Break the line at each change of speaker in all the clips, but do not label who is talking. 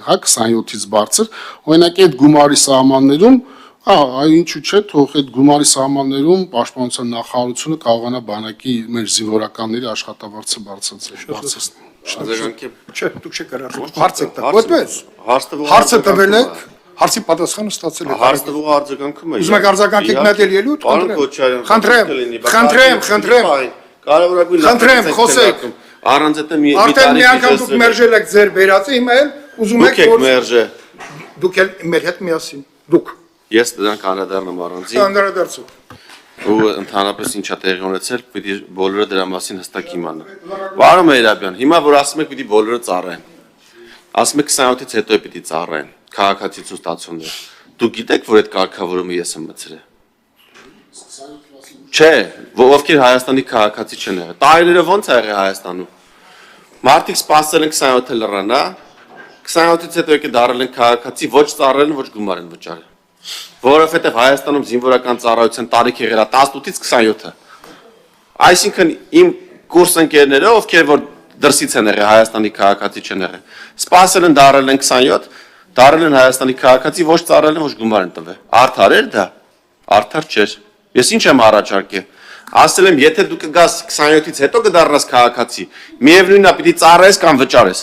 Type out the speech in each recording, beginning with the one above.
Հա 27-ից բարձր, օրինակ այդ գումարի սահմաններում, ինչու՞ չէ, թող այդ գումարի սահմաններում պաշտպանության նախարարությունը կարողանա բանակի մեր զինվորականների աշխատավարձը բարձրացնել։
Չէ, դուք չեք կարողանում հարց եք տալ, որպես հարցը տվել եք, հարցի պատասխանը ստացել եք։
Հարց տվող արձագանքում է։
Ուզում եք արձագանքեք մի հատ ելույթ, խնդրեմ, խոսեք։
Առանց այդ մի
Արդեն մի անգամ դուք մերժել եք ձեր վերածը, հիմա էլ ուզում եք
որ մերժե։
Դուք էլ մեր հետ միասին։ Դուք։
Ես դրանք անդրադառնում առանձին։
Անդրադարձու։
Ու ընդհանրապես ինչա տեղի ունեցել, պիտի բոլորը դրա մասին հստակ իմանան։ Պարոն Մեհրաբյան, հիմա որ ասում եք պիտի բոլորը ծառայեն։ Ասում եք 27-ից հետո է պիտի ծառայեն քաղաքացիություն ստացումներ։ Դուք գիտեք, որ այդ կարգավորումը ես եմ մտցրել։ Չէ, ովքեր Հայաստանի քաղաքացի չեն եղել։ Տարիները ո՞նց է եղել Հայաստանում։ Մարդիկ սպասել են 27-ը լռանա, 27-ից հետո եկե դառել են քաղաքացի, ոչ ծառայել են, ոչ գումար են վճարել։ Որովհետև Հայաստանում զինվորական ծառայության տարիքը եղել է 18-ից 27-ը։ Այսինքն իմ կուրս ընկերները, ովքեր որ դրսից են եղել Հայաստանի քաղաքացի չեն եղել, սպասել են դառել են 27, դառել են Հայաստանի քաղաքացի, ոչ ծառայել են, ոչ գումար են տվել։ Արդար էր դա։ Արդար չէր։ Ես ինչ եմ առաջարկել։ Ասել եմ, եթե դու կգաս 27-ից հետո կդառնաս քաղաքացի, միևնույնն է պիտի ծառայես կամ վճարես,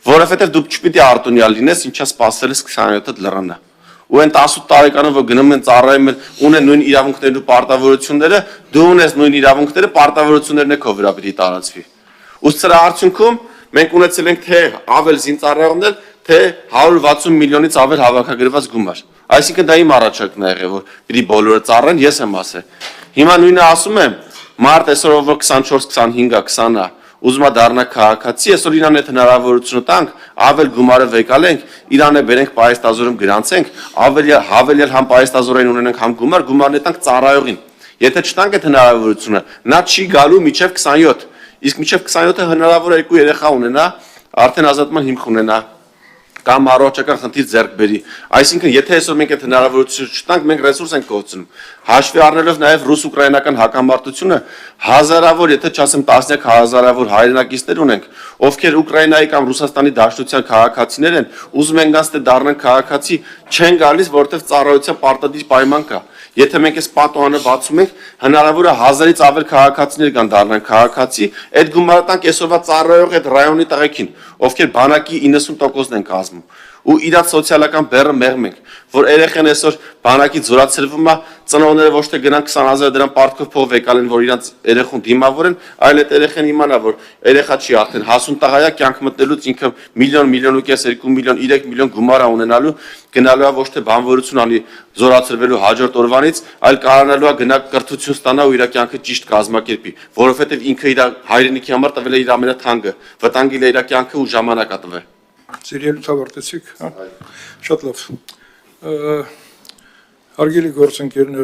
որովհետև դու չպիտի արտոնյալ լինես, ինչա սպասել ես 27-ը լռանա։ Ու այն 18 տարեկանով որ գնում են ծառայում են, ունեն նույն իրավունքներն ու պարտավորությունները, դու ունես նույն իրավունքները, պարտավորություններն է քո վրա պիտի տարածվի։ Ու սրա արդյունքում մենք ունեցել ենք թե ավել զինծառայողներ, թե 160 միլիոնից ավել հավաքագրված գումար։ Այսինքն դա իմ առաջարկն է եղել, որ պիտի բոլորը ծառայեն, ես եմ ասել։ Հիմա նույնը ասում եմ, մարդ այսօր որ 24-25-ա, 20-ա, ուզում է դառնա քաղաքացի, այսօր իրան այդ հնարավորությունը տանք, ավել գումարը վեկալենք, իրան է բերենք պայեստազորում գրանցենք, հավելյալ համ պայեստազորային ունենենք, համ գումարն է տանք ծառայողին։ Եթե չտանք այդ հնարավորությունը, նա չի գալու մինչև 27, իսկ մինչև 27-ը հնարավոր է 2 երեխա ունենա, արդեն ազատման հիմք ունենա, կամ առողջական խնդիր ձեռք բերի։ Այսինքն, եթե այսօր մենք այդ հնարավորությունը չտանք, մենք ռեսուրս ենք կորցնում։ Հաշվի առնելով նաև ռուս-ուկրաինական հակամարտությունը, հազարավոր, եթե չասեմ տասնյակ հազարավոր հայրենակիցներ ունենք, ովքեր Ուկրաինայի կամ Ռուսաստանի Դաշնության քաղաքացիներ են, ուզում են գանց թե դառնան քաղաքացի, չեն գալիս, որովհետև ծառայության պարտադիր պայման կա։ Եթե մենք այս պատոհանը բացում ենք, հնարավոր է 1000-ից ավել քաղաքացիներ կան դառնան քաղաքացի, այդ գումարը տանք այսօրվա ծառայող այդ ռայոնի տղեկին, ովքեր բանակի 90%-ն են կազմում։ Ու իրաց սոցիալական բեռը մեղմ ենք, որ երեխան այսօր բանակից զորացրվում է, ծնողները ոչ թե գնան 20,000 դրամ պարտքով փող վեկալեն, որ իրանց երեխուն դիմավորեն, այլ այդ երեխան իմանա, որ երեխա չի արդեն հասուն տղայա կյանք մտնելուց ինքը միլիոն ու կես, 2 միլիոն, 3 միլիոն գումար է ունենալու, գնալու է ոչ թե բանվորություն անի զորացրվելու հաջորդ օրվանից, այլ կարողանալու է գնա կրթություն ստանա ու իր կյանքը ճիշտ կազմակերպի, որովհետև ինքը իր հայրենիքի համար տվել է իր ամենաթանկը, վտանգել է իր կյանքը ու ժամանակ է տվել։
Սիրելի ավարտեցիք, հա։ Շատ լավ։ Հարգելի գործընկերներ,